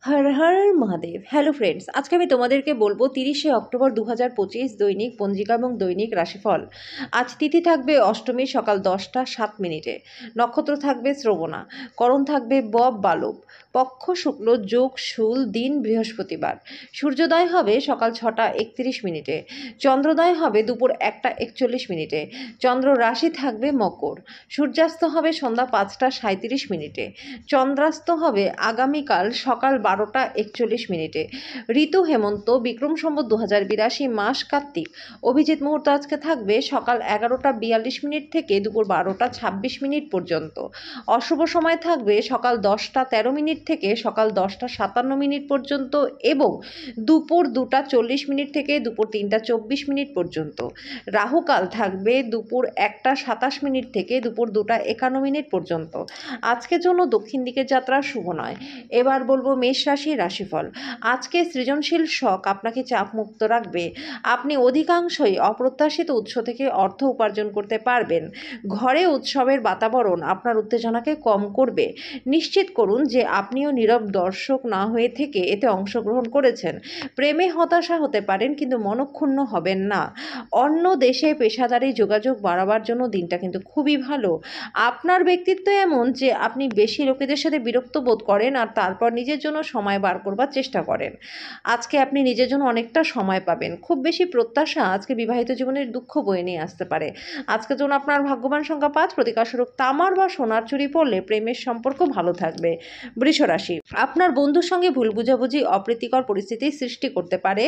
Har Har Mahadev. Hello friends, আজকে আমি তোমাদেরকে বলবো 30শে অক্টোবর 2025 দৈনিক পঞ্জিকা এবং দৈনিক রাশিফল। আজ তিথি থাকবে অষ্টমী সকাল 10টা 7 মিনিটে, নক্ষত্র থাকবে শ্রবণা, করণ থাকবে বব বালব, পক্ষ শুক্ল, যোগ শূল, দিন বৃহস্পতিবার। সূর্যোদয় হবে সকাল 6টা 31 মিনিটে, চন্দ্রোদয় হবে দুপুর 1টা 41 মিনিটে, চন্দ্র রাশি থাকবে মকর। সূর্যাস্ত হবে সন্ধ্যা 5টা 37 মিনিটে, চন্দ্রাস্ত হবে আগামীকাল সকাল 12টা 41 মিনিটে। ঋতু হেমন্ত, বিক্রম সম্বত 2082, মাস কার্তিক। অভিজিৎ মুহূর্ত আজকে থাকবে সকাল 11টা 42 মিনিট থেকে দুপুর 12টা 26 মিনিট পর্যন্ত। অশুভ সময় থাকবে সকাল 10টা 13 মিনিট থেকে সকাল 10টা 57 মিনিট পর্যন্ত এবং দুপুর 2টা 40 মিনিট থেকে দুপুর 3টা 24 মিনিট পর্যন্ত। রাহুকাল থাকবে দুপুর 1টা 27 মিনিট থেকে দুপুর 2টা 51 মিনিট পর্যন্ত। আজকের জন্য দক্ষিণ দিকের যাত্রা শুভ নয়। এবার বলবো মেষ রাশির রাশিফল। আজকে সৃজনশীল শখ আপনাকে চাপমুক্ত রাখবে। আপনি অধিকাংশই অপ্রত্যাশিত উৎস থেকে অর্থ উপার্জন করতে পারবেন। ঘরে উৎসবের বাতাবরণ আপনার উত্তেজনাকে কম করবে। নিশ্চিত করুন যে আপনিও নীরব দর্শক না হয়ে থেকে এতে অংশগ্রহণ করেছেন। প্রেমে হতাশা হতে পারেন, কিন্তু মনক্ষুণ্ণ হবেন না। অন্য দেশে পেশাদারি যোগাযোগ বাড়াবার জন্য দিনটা কিন্তু খুবই ভালো। আপনার ব্যক্তিত্ব এমন যে আপনি বেশি লোকেদের সাথে বিরক্ত বোধ করেন আর তারপর নিজের জন্য সময় বার করবার চেষ্টা করেন। আজকে আপনি নিজের জন্য অনেকটা সময় পাবেন। খুব বেশি প্রত্যাশা আজকে বিবাহিত জীবনের দুঃখ বয়ে নিয়ে আসতে পারে। আজকের জন্য আপনার ভাগ্যবান সংখ্যা 5, প্রতিকারস্বরূপ তামার বা সোনার চুড়ি পরলে প্রেমের সম্পর্ক ভালো থাকবে। বৃষ রাশি, আপনার বন্ধুর সঙ্গে ভুল বুঝাবুঝি অপ্রীতিকর পরিস্থিতির সৃষ্টি করতে পারে।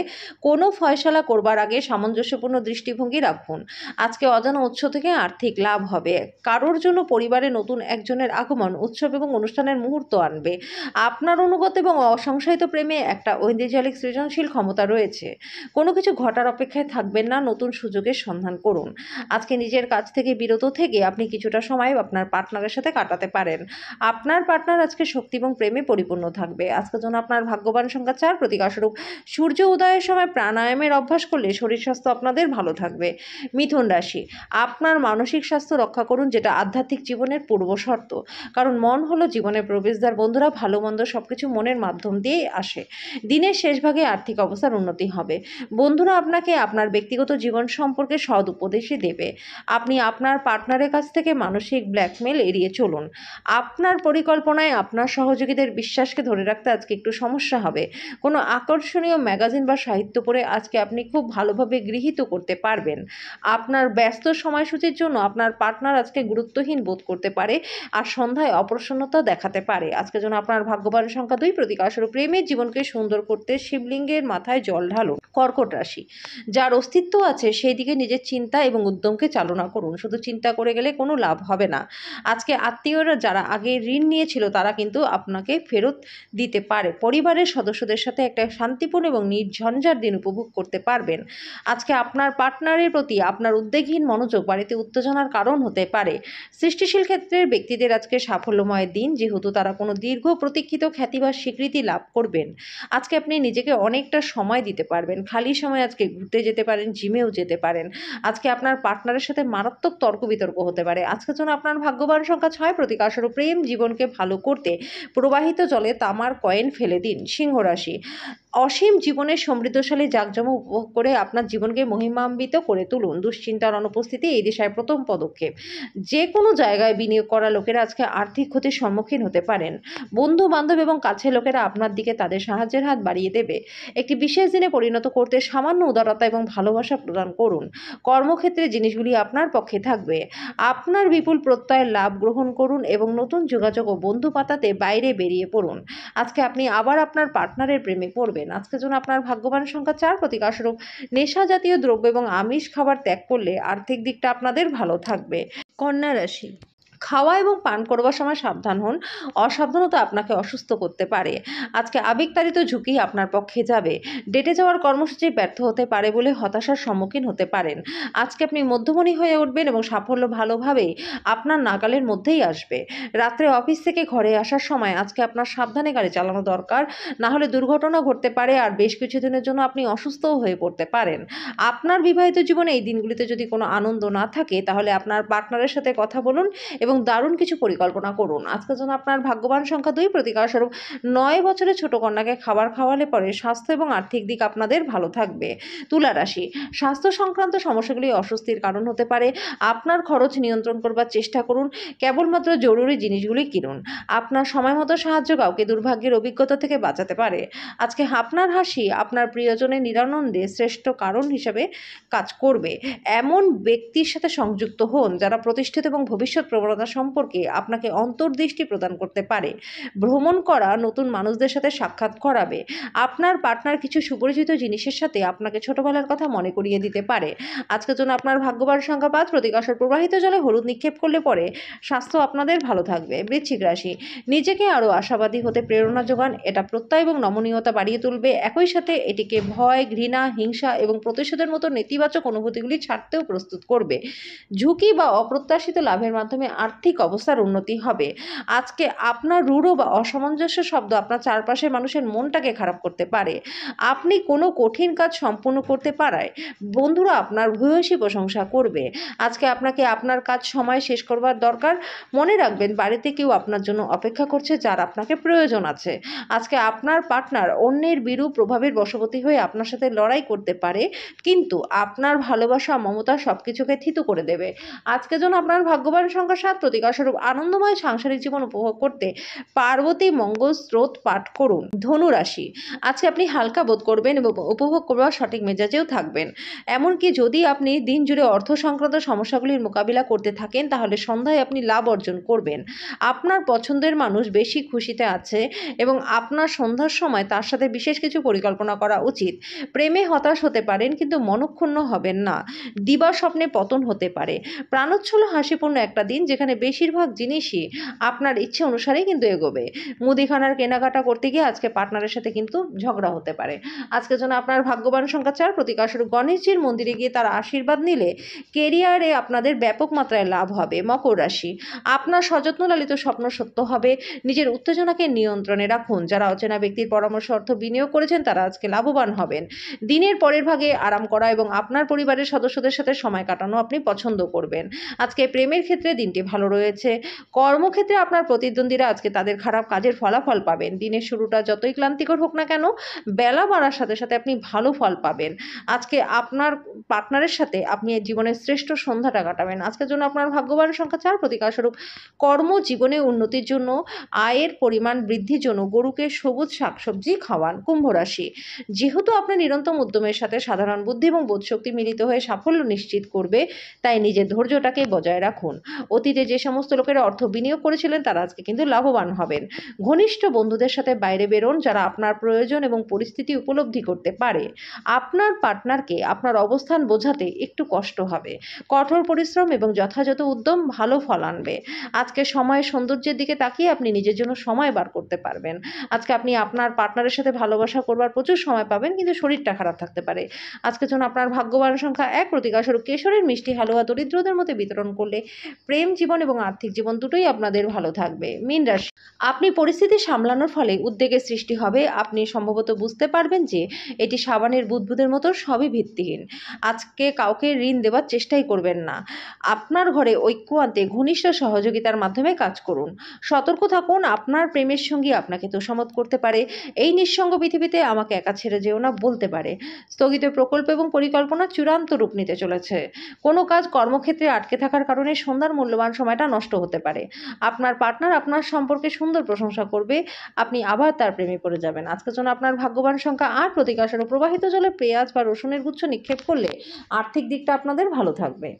কোনো ফয়সালা করবার আগে সামঞ্জস্যপূর্ণ দৃষ্টিভঙ্গি রাখুন। আজকে অজানা উৎস থেকে আর্থিক লাভ হবে। কারোর জন্য পরিবারে নতুন একজনের আগমন উৎসব এবং অনুষ্ঠানের মুহূর্ত আনবে। আপনার অনুগত এবং অসংশয়িত প্রেমে একটা ঐন্দ্রিজালিক সৃজনশীল ক্ষমতা রয়েছে। কোনো কিছু ঘটার অপেক্ষায় থাকবেন না, নতুন সুযোগের সন্ধান করুন। আজকে নিজের কাজ থেকে বিরত থেকে আপনি কিছুটা সময় আপনার পার্টনারের সাথে কাটাতে পারেন। আপনার পার্টনার আজকে শক্তি এবং প্রেমে পরিপূর্ণ থাকবে। আজকের জন্য আপনার ভাগ্যবান সংখ্যা 4, প্রতিকারস্বরূপ সূর্য উদয়ের সময় প্রাণায়ামের অভ্যাস করলে শরীর স্বাস্থ্য আপনাদের ভালো থাকবে। মিথুন রাশি, আপনার মানসিক স্বাস্থ্য রক্ষা করুন, যেটা আধ্যাত্মিক জীবনের পূর্ব শর্ত। কারণ মন হলো জীবনের প্রবেশদ্বার। বন্ধুরা, ভালো মন্দ সবকিছু মনের মাধ্যম দিয়েই আসে। দিনের শেষ ভাগে আর্থিক অবস্থার উন্নতি হবে। বন্ধুরা আপনাকে আপনার ব্যক্তিগত জীবন সম্পর্কে সৎ উপদেশই দেবে। আপনি আপনার পার্টনারের কাছ থেকে মানসিক ব্ল্যাকমেল এড়িয়ে চলুন। আপনার পরিকল্পনায় আপনার সহযোগীদের বিশ্বাসকে ধরে রাখতে আজকে একটু সমস্যা হবে। কোনো আকর্ষণীয় ম্যাগাজিন বা সাহিত্য পড়ে আজকে আপনি খুব ভালোভাবে গৃহীত করতে পারবেন। আপনার ব্যস্ত সময়সূচির জন্য আপনার পার্টনার আজকে গুরুত্বহীন বোধ করতে পারে আর সন্ধ্যায় অপ্রসন্নতা দেখাতে পারে। আজকের জন্য আপনার ভাগ্যবান সংখ্যা 2, প্রতিকারস্বরূপ প্রেমের জীবনকে সুন্দর করতে শিবলিঙ্গের মাথায় জল ঢালুন। কর্কট রাশি, যার অস্তিত্ব আছে সেই দিকে নিজের চিন্তা এবং উদ্যমকে চালনা করুন। শুধু চিন্তা করে গেলে কোনো লাভ হবে না। আজকে আত্মীয়রা যারা আগে ঋণ নিয়েছিল তারা কিন্তু আপনাকে ফেরত দিতে পারে। পরিবারের সদস্যদের সাথে একটা শান্তিপূর্ণ এবং নির্ঝঞ্ঝাট দিন উপভোগ করতে পারবেন। আজকে আপনার পার্টনারের প্রতি আপনার উদ্বেগহীন মনোযোগ বাড়িতে উত্তেজনার কারণ হতে পারে। সৃষ্টিশীল ক্ষেত্রের ব্যক্তিদের আজকে সাফল্যময় দিন, যেহেতু তারা কোনো দীর্ঘ প্রতীক্ষিত খ্যাতি বা স্বীকৃতি লাভ করবেন। আজকে আপনি নিজেকে অনেকটা সময় দিতে পারবেন। খালি সময় আজকে ঘুরতে যেতে পারেন, জিমেও যেতে পারেন। আজকে আপনার পার্টনারের সাথে মারাত্মক তর্ক বিতর্ক হতে পারে। আজকের জন্য আপনার ভাগ্যবান সংখ্যা 6, প্রতিকারস্বরূপ প্রেম জীবনকে ভালো করতে প্রবাহিত জলে তামার কয়েন ফেলে দিন। সিংহ রাশি, অসীম জীবনের সমৃদ্ধশালী জাঁকজমক উপভোগ করে আপনার জীবনকে মহিমান্বিত করে তুলুন। দুশ্চিন্তার অনুপস্থিতি এই দিশায় প্রথম পদক্ষেপ। যে কোনো জায়গায় বিনিয়োগ করা লোকেরা আজকে আর্থিক ক্ষতির সম্মুখীন হতে পারেন। বন্ধু বান্ধব এবং কাছের লোকেরা আপনার দিকে তাদের সাহায্যের হাত বাড়িয়ে দেবে। একটি বিশেষ দিনে পরিণত করতে সামান্য উদারতা এবং ভালোবাসা প্রদান করুন। কর্মক্ষেত্রে জিনিসগুলি আপনার পক্ষে থাকবে। আপনার বিপুল প্রত্যয়ের লাভ গ্রহণ করুন এবং নতুন যোগাযোগ ও বন্ধু পাতাতে বাইরে বেরিয়ে পড়ুন। আজকে আপনি আবার আপনার পার্টনারের প্রেমে পড়বেন। আজকের জন্য আপনার ভাগ্যবান সংখ্যা 4, প্রতিকারস্বরূপ নেশা জাতীয় দ্রব্য এবং আমিষ খাবার ত্যাগ করলে আর্থিক দিকটা আপনাদের ভালো থাকবে। কন্যা রাশি, খাওয়া এবং পান করবার সময় সাবধান হন। অসাবধানতা আপনাকে অসুস্থ করতে পারে। আজকে আবেগতাড়িত ঝুঁকি আপনার পক্ষে যাবে। ডেটে যাওয়ার কর্মসূচি ব্যর্থ হতে পারে বলে হতাশার সম্মুখীন হতে পারেন। আজকে আপনি মধ্যমণি হয়ে উঠবেন এবং সাফল্য ভালোভাবেই আপনার নাগালের মধ্যেই আসবে। রাত্রে অফিস থেকে ঘরে আসার সময় আজকে আপনার সাবধানে গাড়ি চালানো দরকার, না হলে দুর্ঘটনা ঘটতে পারে আর বেশ কিছুদিনের জন্য আপনি অসুস্থও হয়ে পড়তে পারেন। আপনার বিবাহিত জীবনে এই দিনগুলিতে যদি কোনো আনন্দ না থাকে তাহলে আপনার পার্টনারের সাথে কথা বলুন এবং দারুণ কিছু পরিকল্পনা করুন। আজকের জন্য আপনার ভাগ্যবান সংখ্যা 2, প্রতিকারস্বরূপ 9 বছরের ছোট কন্যাকে খাবার খাওয়ালে পরে স্বাস্থ্য এবং আর্থিক দিক আপনাদের ভালো থাকবে। তুলা রাশি, স্বাস্থ্য সংক্রান্ত সমস্যাগুলি অস্বস্তির কারণ হতে পারে। আপনার খরচ নিয়ন্ত্রণ করবার চেষ্টা করুন। কেবলমাত্র জরুরি জিনিসগুলি কিনুন। আপনার সময় মতো সাহায্য কাউকে দুর্ভাগ্যের অভিজ্ঞতা থেকে বাঁচাতে পারে। আজকে আপনার হাসি আপনার প্রিয়জনের নিরানন্দে শ্রেষ্ঠ কারণ হিসেবে কাজ করবে। এমন ব্যক্তির সাথে সংযুক্ত হন যারা প্রতিষ্ঠিত এবং ভবিষ্যৎ প্রবণতা সম্পর্কে আপনাকে অন্তর্দৃষ্টি প্রদান করতে পারে। ভ্রমণ করা নতুন মানুষদের সাথে সাক্ষাৎ করাবে। আপনার পার্টনার কিছু সুপরিচিত জিনিসের সাথে আপনাকে ছোটবেলার কথা মনে করিয়ে দিতে পারে। আজকের জন্য আপনার ভাগ্যবান সংখ্যা 5, প্রতিকাশর প্রবাহিত জলে হলুদ নিক্ষেপ করলে পরে স্বাস্থ্য আপনাদের ভালো থাকবে। বৃশ্চিক রাশি, নিজেকে আরও আশাবাদী হতে প্রেরণা যোগান। এটা প্রত্যয় এবং নমনীয়তা বাড়িয়ে তুলবে। একই সাথে এটিকে ভয়, ঘৃণা, হিংসা এবং প্রতিশোধের মতো নেতিবাচক অনুভূতিগুলি ছাড়তেও প্রস্তুত করবে। ঝুঁকি বা অপ্রত্যাশিত লাভের মাধ্যমে আর্থিক অবস্থার উন্নতি হবে। আজকে আপনার রূঢ় বা অসামঞ্জস্য শব্দ আপনার চারপাশের মানুষের মনটাকে খারাপ করতে পারে। আপনি কোনো কঠিন কাজ সম্পূর্ণ করতে পারায় বন্ধুরা আপনার ভূয়সী প্রশংসা করবে। আজকে আপনাকে আপনার কাজ সময় শেষ করবার দরকার। মনে রাখবেন বাড়িতে কেউ আপনার জন্য অপেক্ষা করছে যার আপনাকে প্রয়োজন আছে। আজকে আপনার পার্টনার অন্যের বিরূপ প্রভাবের বশবর্তী হয়ে আপনার সাথে লড়াই করতে পারে, কিন্তু আপনার ভালোবাসা মমতা সবকিছুকে থিতু করে দেবে। আজকে যেন আপনার ভাগ্যবান সংখ্যা 7, প্রতিকারস্বরূপ আনন্দময় সাংসারিক জীবন উপভোগ করতে পার্বতী মঙ্গল স্রোত পাঠ করুন। ধনু রাশি, আজকে আপনি হালকা বোধ করবেন এবং উপভোগ করবার সঠিক মেজাজেও থাকবেন। এমনকি যদি আপনি দিন জুড়ে অর্থ সংক্রান্ত সমস্যাগুলির মোকাবিলা করতে থাকেন তাহলে সন্ধ্যায় আপনি লাভ অর্জন করবেন। আপনার পছন্দের মানুষ বেশি খুশিতে আছে এবং আপনার সন্ধ্যার সময় তার সাথে বিশেষ কিছু পরিকল্পনা করা উচিত। প্রেমে হতাশ হতে পারেন কিন্তু মনক্ষুণ্ণ হবেন না। দিবা স্বপ্নে পতন হতে পারে। প্রাণোচ্ছল হাসিপূর্ণ একটা দিন যেখানে বেশিরভাগ জিনিসই আপনার ইচ্ছে অনুসারেই কিন্তু এগোবে। মুদিখানার কেনাকাটা করতে গিয়ে আজকে পার্টনারের সাথে কিন্তু ঝগড়া হতে পারে। আজকের জন্য আপনার ভাগ্যবান সংখ্যা 4, প্রতিকারস্বরূপ গণেশজির মন্দিরে গিয়ে তার আশীর্বাদ নিলে কেরিয়ারে আপনাদের ব্যাপক মাত্রায় লাভ হবে। মকর রাশি, আপনার সযত্ন লালিত স্বপ্ন সত্য হবে। নিজের উত্তেজনাকে নিয়ন্ত্রণে রাখুন। যারা অচেনা ব্যক্তির পরামর্শ অর্থ বিনিয়োগ করেছেন তারা আজকে লাভবান হবেন। দিনের পরের ভাগে আরাম করা এবং আপনার পরিবারের সদস্যদের সাথে সময় কাটানো আপনি পছন্দ করবেন। আজকে প্রেমের ক্ষেত্রে দিনটি ভালো রয়েছে। কর্মক্ষেত্রে আপনার প্রতিদ্বন্দ্বীরা আজকে তাদের খারাপ কাজের ফলাফল পাবেন। দিনের শুরুটা যতই ক্লান্তিকর হোক না কেন, বেলা বাড়ার সাথে সাথে আপনি ভালো ফল পাবেন। আজকে আপনার পার্টনারের সাথে আপনি জীবনের শ্রেষ্ঠ সন্ধ্যাটা কাটাবেন। আজকের জন্য আপনার ভাগ্যবান সংখ্যা 4, প্রতিকারস্বরূপ কর্মজীবনে উন্নতির জন্য আয়ের পরিমাণ বৃদ্ধির জন্য গরুকে সবুজ শাকসবজি খাওয়ান। কুম্ভ রাশি, যেহেতু আপনার নিরন্তর উদ্যমের সাথে সাধারণ বুদ্ধি এবং বোধশক্তি মিলিত হয়ে সাফল্য নিশ্চিত করবে, তাই নিজের ধৈর্যটাকে বজায় রাখুন। অতীতে যে সমস্ত লোকেরা অর্থ বিনিয়োগ করেছিলেন তারা আজকে কিন্তু লাভবান হবেন। ঘনিষ্ঠ বন্ধুদের সাথে বাইরে বেরোন যারা আপনার প্রয়োজন এবং পরিস্থিতি উপলব্ধি করতে পারে। আপনার পার্টনারকে আপনার অবস্থান বোঝাতে একটু কষ্ট হবে। কঠোর পরিশ্রম এবং যথাযথ উদ্যম ভালো ফল আনবে। আজকে সময়ের সৌন্দর্যের দিকে তাকিয়ে আপনি নিজের জন্য সময় বার করতে পারবেন। আজকে আপনি আপনার পার্টনারের সাথে ভালোবাসা করবার প্রচুর সময় পাবেন, কিন্তু শরীরটা খারাপ থাকতে পারে। আজকের জন্য আপনার ভাগ্যবান সংখ্যা 1, প্রতিকারস্বরূপ কেশরের মিষ্টি হালুয়া দরিদ্রদের মধ্যে বিতরণ করলে প্রেম জীবন এবং আর্থিক জীবন দুটোই আপনাদের ভালো থাকবে। মীন রাশি, আপনি পরিস্থিতি সামলানোর ফলে উদ্বেগের সৃষ্টি হবে। আপনি সম্ভবত বুঝতে পারবেন যে এটি সাবানের বুদবুদের মতো সবই ভিত্তিহীন। আজকে কাউকে ঋণ দেওয়ার চেষ্টাই করবেন না। আপনার ঘরে ঐক্য আনতে ঘনিষ্ঠ সহযোগিতার মাধ্যমে কাজ করুন। সতর্ক থাকুন, আপনার প্রেমের সঙ্গী আপনাকে তোষামত করতে পারে। এই নিঃসঙ্গ পৃথিবীতে আমাকে একা ছেড়ে যেও না বলতে পারে। স্থগিত প্রকল্প এবং পরিকল্পনা চূড়ান্ত রূপ নিতে চলেছে। কোনো কাজ কর্মক্ষেত্রে আটকে থাকার কারণে সন্ধ্যার মূল্যবান সময়টা নষ্ট হতে পারে। আপনার পার্টনার আপনার সম্পর্কে সুন্দর প্রশংসা করবে, আপনি আবার তার প্রেমে পড়ে যাবেন। আজকের জন্য আপনার ভাগ্যবান সংখ্যা 8, প্রতিকারস্বরূপ প্রবাহিত জলে পেঁয়াজ বা রসুনের গুচ্ছ নিক্ষেপ করলে আর্থিক দিকটা আপনাদের ভালো থাকবে।